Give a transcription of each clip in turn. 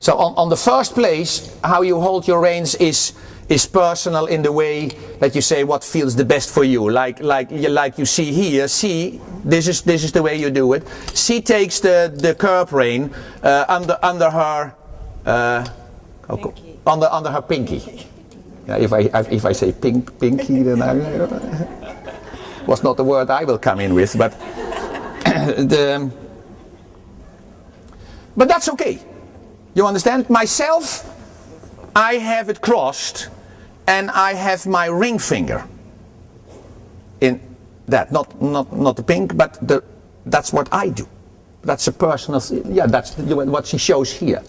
So on the first place, how you hold your reins is personal in the way that you say what feels the best for you. Like you see here. C, this is the way you do it. C takes the curb rein under her under her pinky. Yeah, if I say pinky, then was not the word I will come in with, but but that's okay. You understand? Myself, I have it crossed, and I have my ring finger in that. Not the pink, but that's what I do. That's a personal. Yeah, that's what she shows here.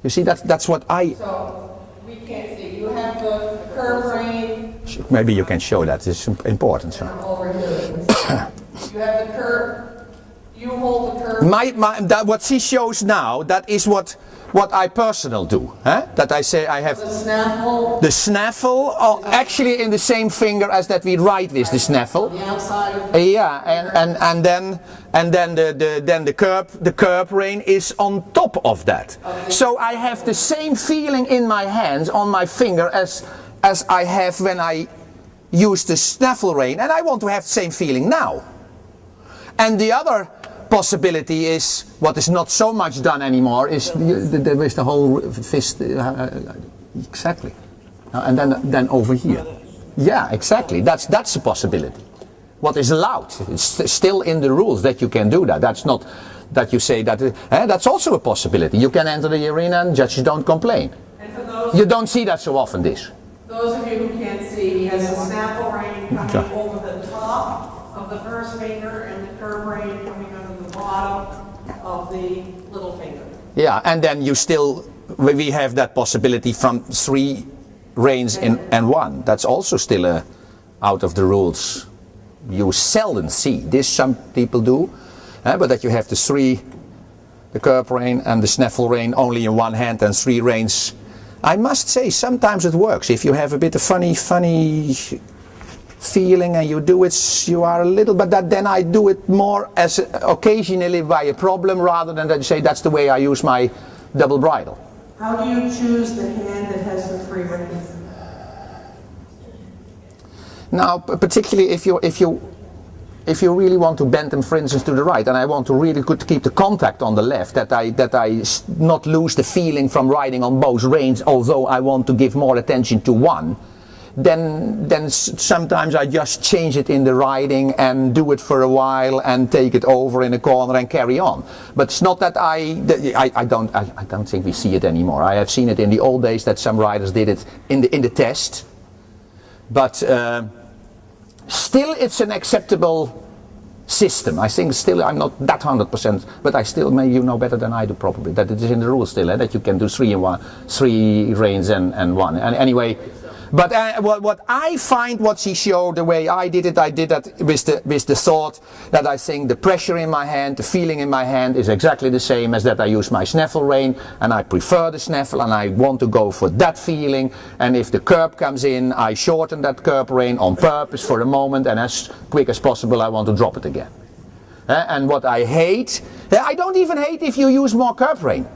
You see, that's what I. So we can't see. You have the curve rein. Maybe you can show that. It's important. So. Over here. You have the curve. You hold the curve. What she shows now, that is what I personal do. Huh? That I say I have the snaffle. The snaffle, actually in the same finger as that we write with the snaffle. The outside of and then the curb rein is on top of that. Okay. So I have the same feeling in my hands on my finger as I have when I use the snaffle rein, and I want to have the same feeling now. And the other possibility is, what is not so much done anymore, is with the whole fist, exactly, and then over here. Yeah, exactly. That's a possibility. What is allowed? It's still in the rules that you can do that. That's not that you say that. That's also a possibility. You can enter the arena and judges don't complain. And for those you don't see that so often. Those of you who can't see, he has a snaffle rein coming over the top of the first finger and the curve rein coming under the bottom of the little finger. Yeah, and then we have that possibility from 3 reins and 1. That's also still out of the rules. You seldom see this. Some people do, but that you have the curb rein and the snaffle rein only in one hand and 3 reins. I must say, sometimes it works. If you have a bit of funny feeling and you do it, you are a little, but then I do it more as occasionally by a problem, rather than that you say that's the way I use my double bridle. How do you choose the hand that has the 3 reins? Now, particularly if you really want to bend them, for instance, to the right, and I want to really keep the contact on the left, that I not lose the feeling from riding on both reins, although I want to give more attention to one, then sometimes I just change it in the riding and do it for a while and take it over in a corner and carry on. But it's not that I don't think we see it anymore. I have seen it in the old days that some riders did it in the test, but still it's an acceptable system. I think still I'm not that 100%, but I still, maybe you know better than I do probably, that it is in the rules still, that you can do 3 reins and 1. And anyway, but what I find, what she showed, the way I did that with the thought that I think the pressure in my hand, the feeling in my hand is exactly the same as that I use my snaffle rein, and I prefer the snaffle and I want to go for that feeling, and if the curb comes in, I shorten that curb rein on purpose for a moment, and as quick as possible I want to drop it again. And what I hate, I don't even hate if you use more curb rein.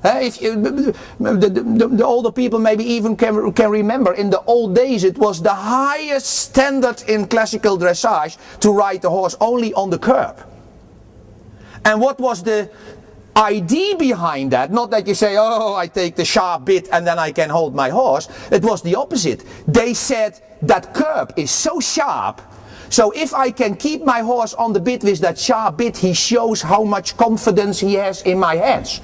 If you, the older people maybe even can remember, in the old days it was the highest standard in classical dressage to ride the horse only on the curb. And what was the idea behind that? Not that you say, oh, I take the sharp bit and then I can hold my horse. It was the opposite. They said that curb is so sharp, so if I can keep my horse on the bit with that sharp bit, he shows how much confidence he has in my hands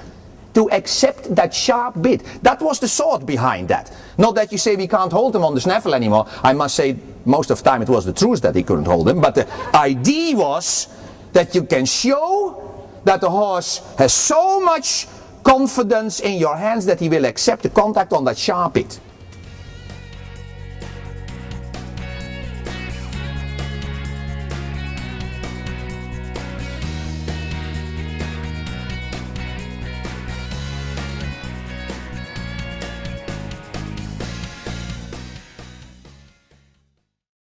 to accept that sharp bit. That was the thought behind that. Not that you say we can't hold him on the snaffle anymore. I must say, most of the time it was the truth that he couldn't hold him, but the idea was that you can show that the horse has so much confidence in your hands that he will accept the contact on that sharp bit.